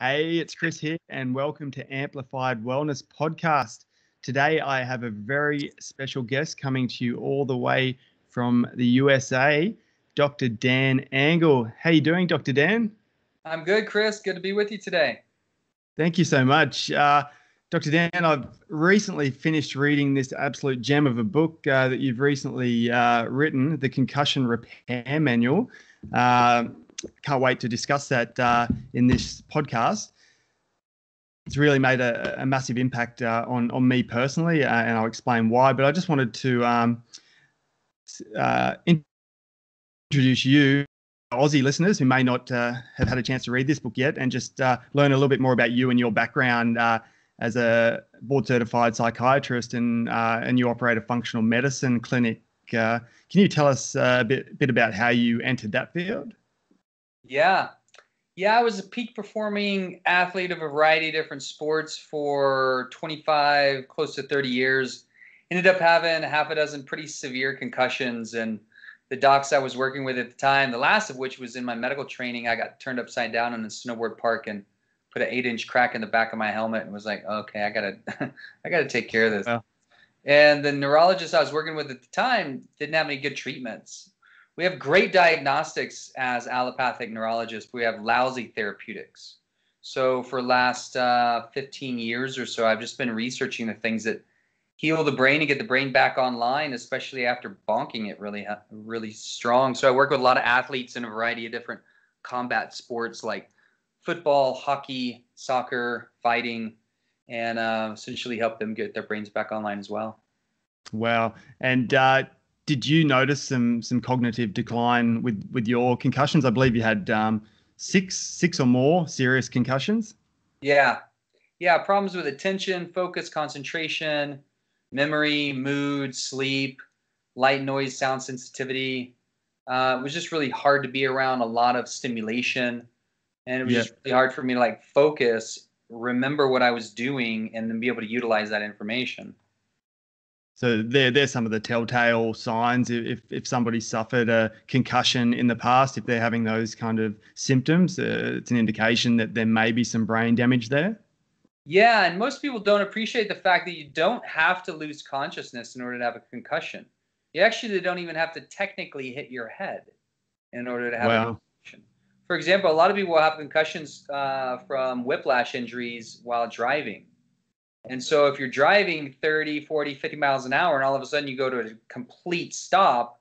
Hey, it's Chris here, and welcome to Amplified Wellness Podcast. Today, I have a very special guest coming to you all the way from the USA, Dr. Dan Engle. How you doing, Dr. Dan? I'm good, Chris. Good to be with you today. Thank you so much. Dr. Dan, I've recently finished reading this absolute gem of a book that you've recently written, The Concussion Repair Manual. Can't wait to discuss that in this podcast. It's really made a massive impact on me personally, and I'll explain why. But I just wanted to introduce you, Aussie listeners who may not have had a chance to read this book yet, and just learn a little bit more about you and your background as a board-certified psychiatrist, and you operate a functional medicine clinic. Can you tell us a bit about how you entered that field? Yeah. I was a peak performing athlete of a variety of different sports for 25, close to 30 years. Ended up having half a dozen pretty severe concussions, and the docs I was working with at the time, the last of which was in my medical training, I got turned upside down in a snowboard park and put an 8-inch crack in the back of my helmet and was like, okay, I gotta take care of this. Wow. And the neurologist I was working with at the time didn't have any good treatments. We have great diagnostics as allopathic neurologists. We have lousy therapeutics. So for the last 15 years or so, I've just been researching the things that heal the brain and get the brain back online, especially after bonking it really strong. So I work with a lot of athletes in a variety of different combat sports like football, hockey, soccer, fighting, and essentially help them get their brains back online as well. Wow. And did you notice some cognitive decline with your concussions? I believe you had six or more serious concussions. Yeah. Problems with attention, focus, concentration, memory, mood, sleep, light, noise, sound sensitivity. It was just really hard to be around a lot of stimulation, and it was just really hard for me to focus, remember what I was doing, and then be able to utilize that information. So there's some of the telltale signs if somebody suffered a concussion in the past, if they're having those kind of symptoms, it's an indication that there may be some brain damage there. Yeah, and most people don't appreciate the fact that you don't have to lose consciousness in order to have a concussion. You actually don't even have to technically hit your head in order to have a concussion. For example, a lot of people have concussions from whiplash injuries while driving. And so if you're driving 30, 40, 50 miles an hour and all of a sudden you go to a complete stop,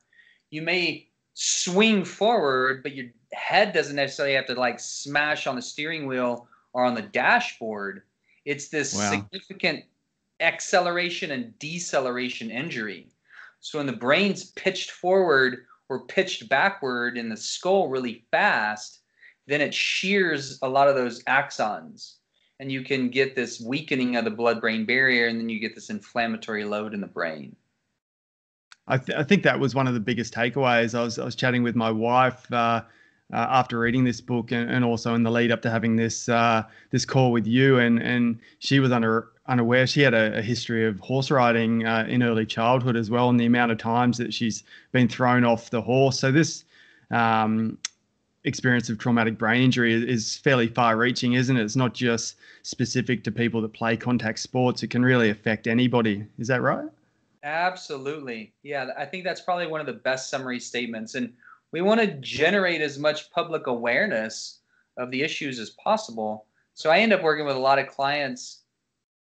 you may swing forward, but your head doesn't necessarily have to smash on the steering wheel or on the dashboard. It's this significant acceleration and deceleration injury. So when the brain's pitched forward or pitched backward in the skull really fast, then it shears a lot of those axons. And you can get this weakening of the blood-brain barrier, and then you get this inflammatory load in the brain. I think that was one of the biggest takeaways. I was chatting with my wife after reading this book, and also in the lead up to having this call with you, and she was unaware. She had a history of horse riding in early childhood as well, and the amount of times that she's been thrown off the horse. So this experience of traumatic brain injury is fairly far-reaching, isn't it? It's not just specific to people that play contact sports. It can really affect anybody. Is that right? Absolutely. Yeah, I think that's probably one of the best summary statements. And we want to generate as much public awareness of the issues as possible. So I end up working with a lot of clients,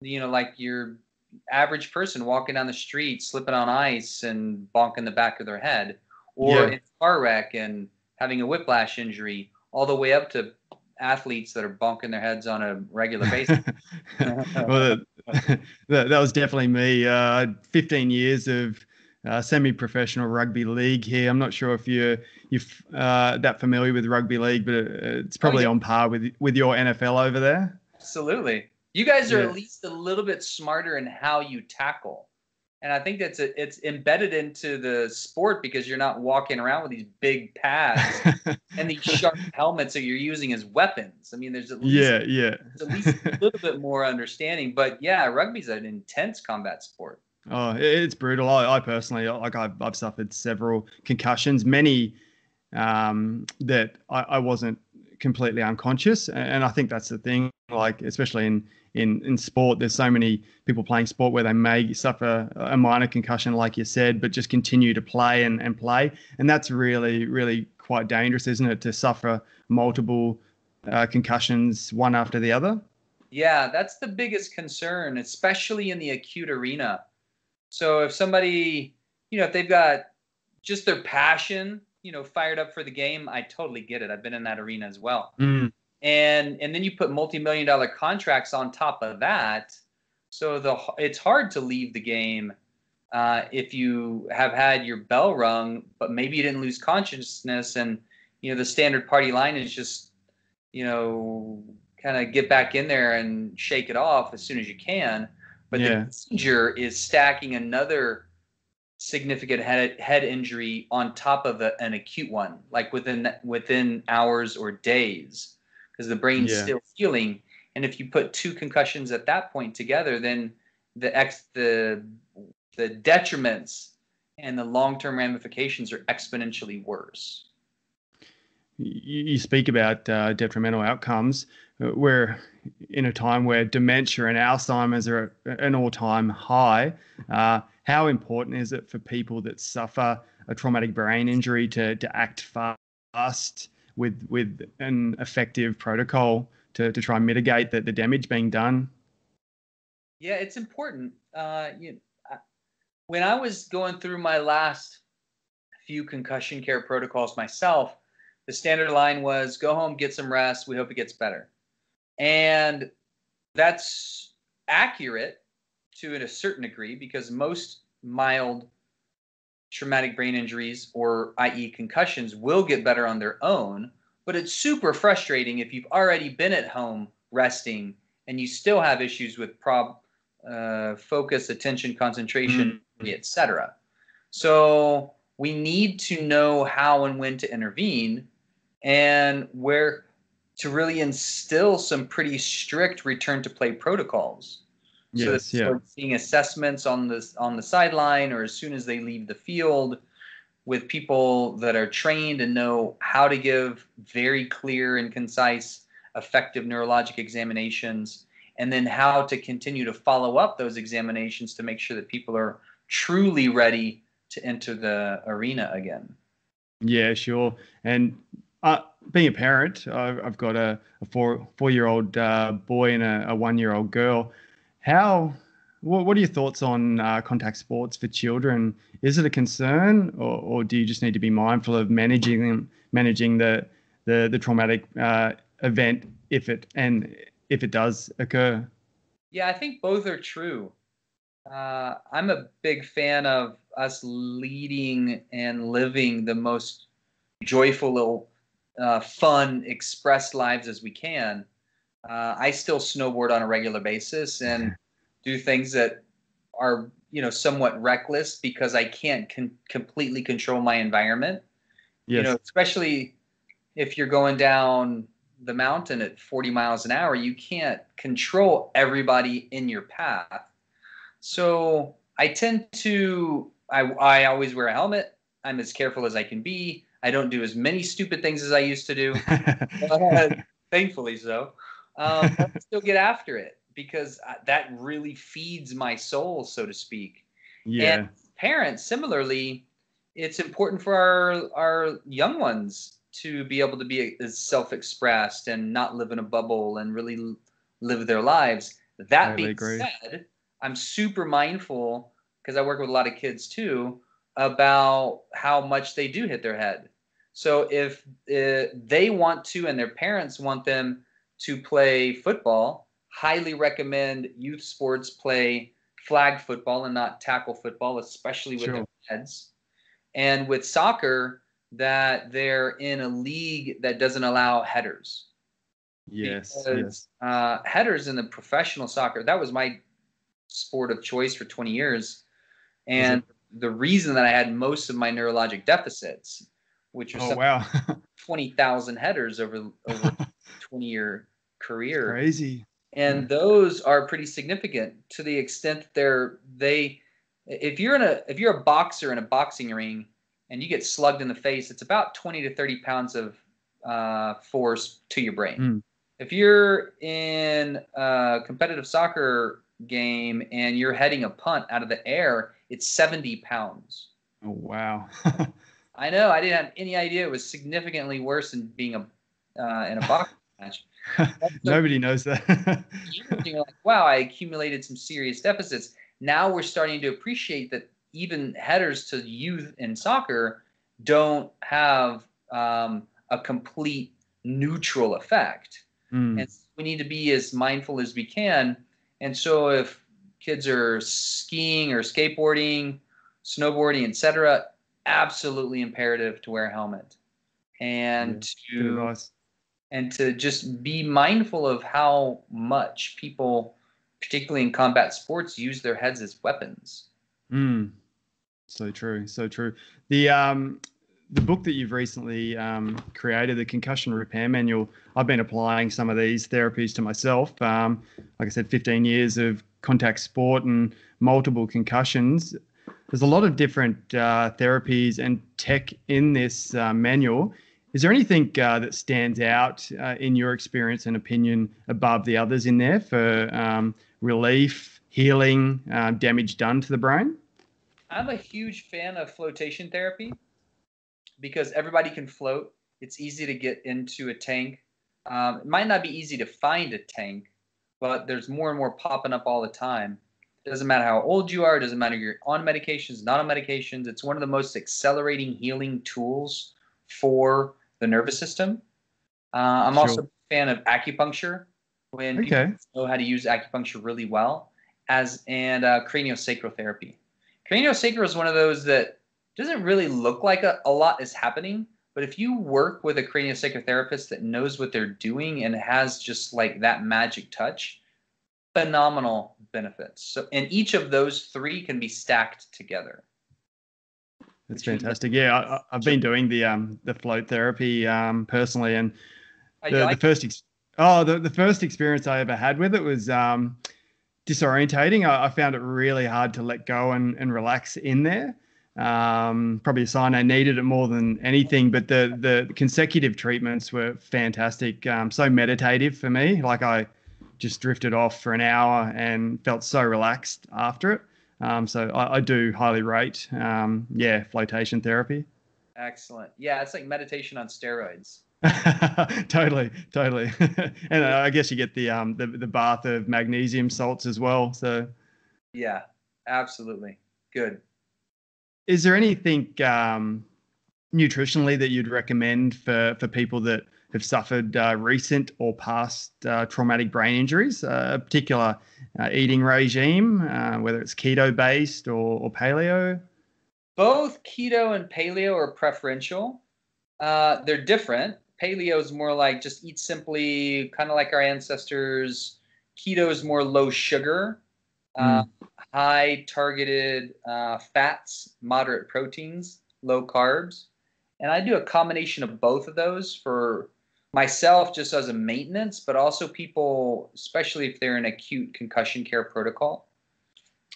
like your average person walking down the street, slipping on ice and bonking the back of their head, or in a car wreck and having a whiplash injury, all the way up to athletes that are bonking their heads on a regular basis. Well, that was definitely me. 15 years of semi-professional rugby league here. I'm not sure if you're that familiar with rugby league, but it's probably on par with your NFL over there. Absolutely. You guys are at least a little bit smarter in how you tackle. And I think it's embedded into the sport because you're not walking around with these big pads and these sharp helmets that you're using as weapons. I mean, there's at least, there's at least a little bit more understanding. But yeah, rugby's an intense combat sport. Oh, it's brutal. I personally, I've suffered several concussions, many that I wasn't completely unconscious. And I think that's the thing, like, especially in sport, there's so many people playing sport where they may suffer a minor concussion, like you said, but just continue to play and play. And that's really, really quite dangerous, isn't it, to suffer multiple concussions one after the other? Yeah, that's the biggest concern, especially in the acute arena. So if somebody, if they've got just their passion, fired up for the game, I totally get it. I've been in that arena as well. Mm. And then you put multi-million-dollar contracts on top of that. So it's hard to leave the game if you have had your bell rung, but maybe you didn't lose consciousness. And, the standard party line is just, kind of get back in there and shake it off as soon as you can. But the danger is stacking another significant head injury on top of an acute one, like within hours or days, because the brain's still healing. And if you put two concussions at that point together, then the detriments and the long-term ramifications are exponentially worse. You speak about detrimental outcomes. We're in a time where dementia and Alzheimer's are at an all-time high. How important is it for people that suffer a traumatic brain injury to act fast with an effective protocol to try and mitigate the damage being done? Yeah, it's important. When I was going through my last few concussion care protocols myself, the standard line was go home, get some rest. We hope it gets better. And that's accurate to a certain degree, because most mild traumatic brain injuries, or i.e. concussions, will get better on their own. But it's super frustrating if you've already been at home resting and you still have issues with focus, attention, concentration, etc. So we need to know how and when to intervene, and where to really instill some pretty strict return to play protocols. So that we're seeing assessments on the sideline, or as soon as they leave the field, with people that are trained and know how to give very clear and concise, effective neurologic examinations, and then how to continue to follow up those examinations to make sure that people are truly ready to enter the arena again. Yeah, sure. And being a parent, I've got a four-year-old boy and a 1-year-old girl. What are your thoughts on contact sports for children? Is it a concern, or do you just need to be mindful of managing the traumatic event if it does occur? Yeah, I think both are true. I'm a big fan of us leading and living the most joyful, fun, expressed lives as we can. I still snowboard on a regular basis and do things that are, somewhat reckless, because I can't completely control my environment. Yes. Especially if you're going down the mountain at 40 miles an hour, you can't control everybody in your path. So I always wear a helmet. I'm as careful as I can be. I don't do as many stupid things as I used to do. Thankfully so. I still get after it, because that really feeds my soul, so to speak. Yeah. And parents, similarly, it's important for our young ones to be able to be as self-expressed and not live in a bubble and really live their lives. That being said, I'm super mindful, because I work with a lot of kids too, about how much they do hit their head. So if they want to, and their parents want them to play football, highly recommend youth sports play flag football and not tackle football, especially with their heads. And with soccer, that they're in a league that doesn't allow headers. Yes. Headers in the professional soccer, that was my sport of choice for 20 years. And the reason that I had most of my neurologic deficits, which was 20,000 headers over a 20-year career. Crazy. And those are pretty significant, to the extent if you're a boxer in a boxing ring and you get slugged in the face, it's about 20 to 30 pounds of force to your brain. Mm. If you're in a competitive soccer game and you're heading a punt out of the air, it's 70 pounds. Oh, wow. I know. I didn't have any idea it was significantly worse than being in a boxing match. So Nobody knows that. you're like, wow, I accumulated some serious deficits. Now we're starting to appreciate that even headers to youth in soccer don't have a complete neutral effect. Mm. And we need to be as mindful as we can. And so if kids are skiing or skateboarding, snowboarding, etc., absolutely imperative to wear a helmet and Good advice. to just be mindful of how much people, particularly in combat sports, use their heads as weapons. Mm. So true, so true. The book that you've recently created, the Concussion Repair Manual, I've been applying some of these therapies to myself. Like I said, 15 years of contact sport and multiple concussions. There's a lot of different therapies and tech in this manual. Is there anything that stands out in your experience and opinion above the others in there for relief, healing, damage done to the brain? I'm a huge fan of flotation therapy because everybody can float. It's easy to get into a tank. It might not be easy to find a tank, but there's more and more popping up all the time. It doesn't matter how old you are. It doesn't matter if you're on medications, not on medications. It's one of the most accelerating healing tools for the nervous system. I'm also a fan of acupuncture when people know how to use acupuncture really well, and craniosacral therapy. Craniosacral is one of those that doesn't really look like a lot is happening, but if you work with a craniosacral therapist that knows what they're doing and has just like that magic touch, phenomenal benefits. So, and each of those three can be stacked together. That's fantastic. Yeah, I've been doing the float therapy personally, and the first experience I ever had with it was disorientating. I found it really hard to let go and relax in there. Probably a sign I needed it more than anything. But the consecutive treatments were fantastic. So meditative for me. Like I just drifted off for an hour and felt so relaxed after it. So I do highly rate, flotation therapy. Excellent. Yeah, it's like meditation on steroids. Totally. And I guess you get the bath of magnesium salts as well. So yeah, absolutely. Good. Is there anything nutritionally that you'd recommend for people that have suffered recent or past traumatic brain injuries, a particular eating regime, whether it's keto-based or paleo? Both keto and paleo are preferential. They're different. Paleo is more like just eat simply, kind of like our ancestors. Keto is more low sugar, high targeted fats, moderate proteins, low carbs. And I do a combination of both of those for myself just as a maintenance, but also people, especially if they're in acute concussion care protocol.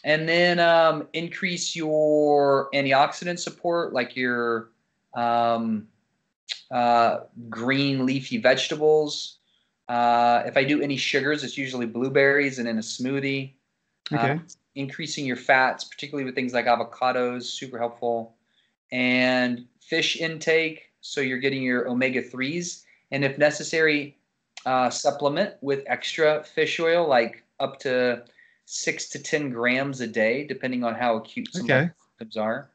And then increase your antioxidant support, like your green leafy vegetables. If I do any sugars, it's usually blueberries and in a smoothie. Okay. Increasing your fats, particularly with things like avocados, super helpful. And fish intake, so you're getting your omega-3s. And if necessary, supplement with extra fish oil, like up to 6 to 10 grams a day, depending on how acute some symptoms are.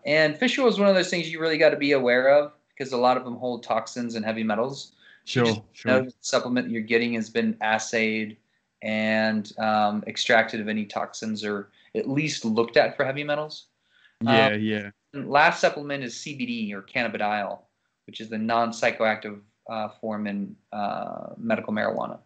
And fish oil is one of those things you really got to be aware of because a lot of them hold toxins and heavy metals. Sure. Know the supplement you're getting has been assayed and extracted of any toxins or at least looked at for heavy metals. Yeah. And last supplement is CBD or cannabidiol, which is the non-psychoactive form in medical marijuana.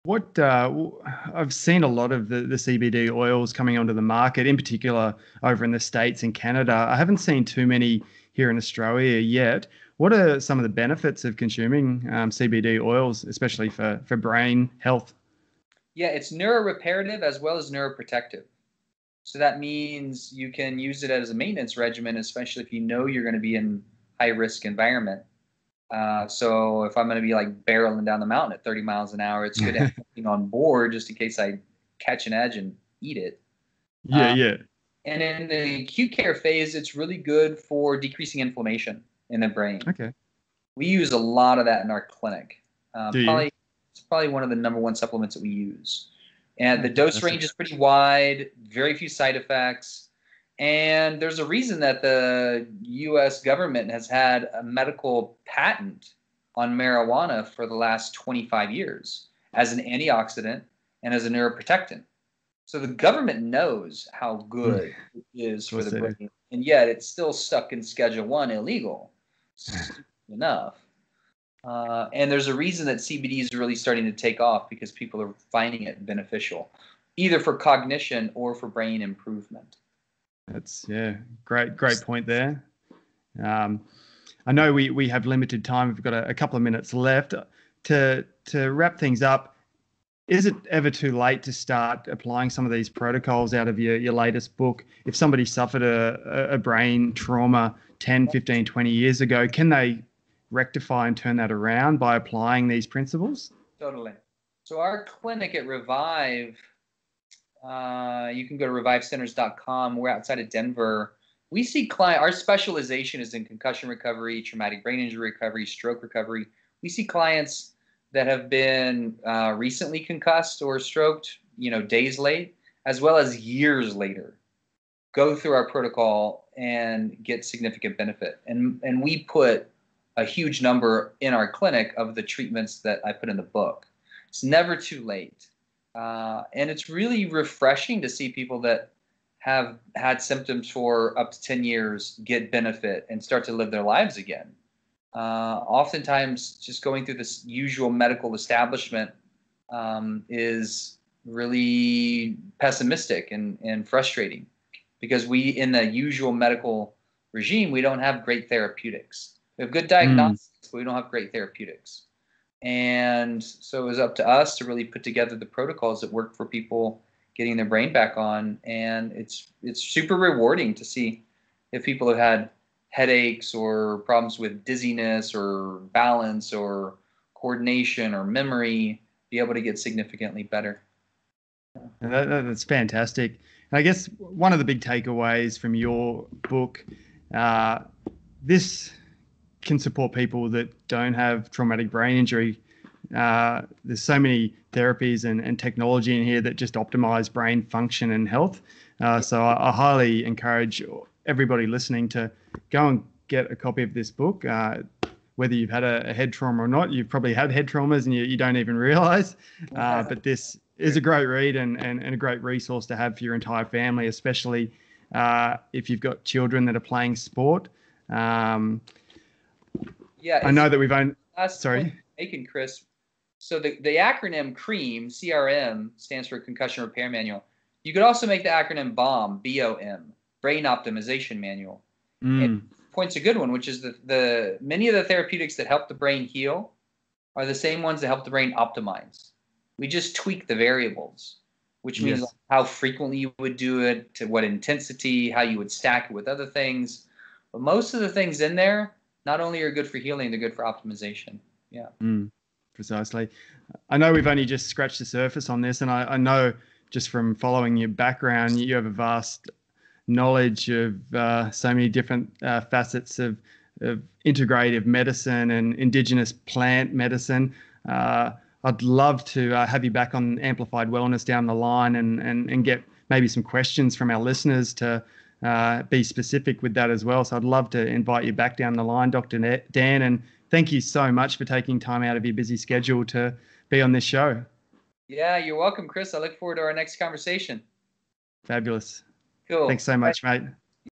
What I've seen a lot of the CBD oils coming onto the market, in particular over in the States and Canada. I haven't seen too many here in Australia yet. What are some of the benefits of consuming CBD oils, especially for brain health? Yeah, it's neuroreparative as well as neuroprotective. So that means you can use it as a maintenance regimen, especially if you know you're going to be in high-risk environment. So if I'm going to be like barreling down the mountain at 30 miles an hour, it's good to have something on board just in case I catch an edge and eat it. Yeah, yeah. And in the acute care phase, it's really good for decreasing inflammation in the brain. Okay. We use a lot of that in our clinic. Do you? It's probably one of the number one supplements that we use. And the Okay, dose range is pretty wide, very few side effects. And there's a reason that the U.S. government has had a medical patent on marijuana for the last 25 years as an antioxidant and as a neuroprotectant. So the government knows how good it is for the brain, and yet it's still stuck in Schedule 1 illegal. Enough. And there's a reason that CBD is really starting to take off, because people are finding it beneficial, either for cognition or for brain improvement. That's, yeah, great point there. I know we have limited time. We've got a couple of minutes left. To wrap things up, is it ever too late to start applying some of these protocols out of your latest book? If somebody suffered a brain trauma 10, 15, 20 years ago, can they rectify and turn that around by applying these principles? Totally. So our clinic at Revive, you can go to revivecenters.com. We're outside of Denver. We see our specialization is in concussion recovery, traumatic brain injury recovery, stroke recovery. We see clients that have been recently concussed or stroked, days late, as well as years later, go through our protocol and get significant benefit. And we put a huge number in our clinic of the treatments that I put in the book. It's never too late. And it's really refreshing to see people that have had symptoms for up to 10 years get benefit and start to live their lives again. Oftentimes, just going through this usual medical establishment is really pessimistic and frustrating, because in the usual medical regime, we don't have great therapeutics. We have good diagnostics, but we don't have great therapeutics. And so it was up to us to really put together the protocols that work for people getting their brain back on. And it's super rewarding to see if people have had headaches or problems with dizziness or balance or coordination or memory, be able to get significantly better. That's fantastic. And I guess one of the big takeaways from your book, this can support people that don't have traumatic brain injury. There's so many therapies and technology in here that just optimize brain function and health. So I highly encourage everybody listening to go and get a copy of this book. Whether you've had a head trauma or not, you've probably had head traumas and you don't even realize. But this is a great read and a great resource to have for your entire family, especially if you've got children that are playing sport. I know that we've owned. Sorry, making Chris. So the acronym CREAM, CRM, stands for Concussion Repair Manual. You could also make the acronym BOM, BOM, Brain Optimization Manual. And point's a good one, which is the many of the therapeutics that help the brain heal are the same ones that help the brain optimize. We just tweak the variables, which means like how frequently you would do it, to what intensity, how you would stack it with other things. But most of the things in there not only are good for healing, they're good for optimization. Yeah. Precisely. I know we've only just scratched the surface on this, and I know just from following your background, you have a vast knowledge of so many different facets of integrative medicine and indigenous plant medicine. I'd love to have you back on Amplified Wellness down the line and get maybe some questions from our listeners to be specific with that as well. So I'd love to invite you back down the line, Dr. Dan, and thank you so much for taking time out of your busy schedule to be on this show. Yeah, you're welcome, Chris. I look forward to our next conversation. Fabulous. Cool. Thanks so much, mate.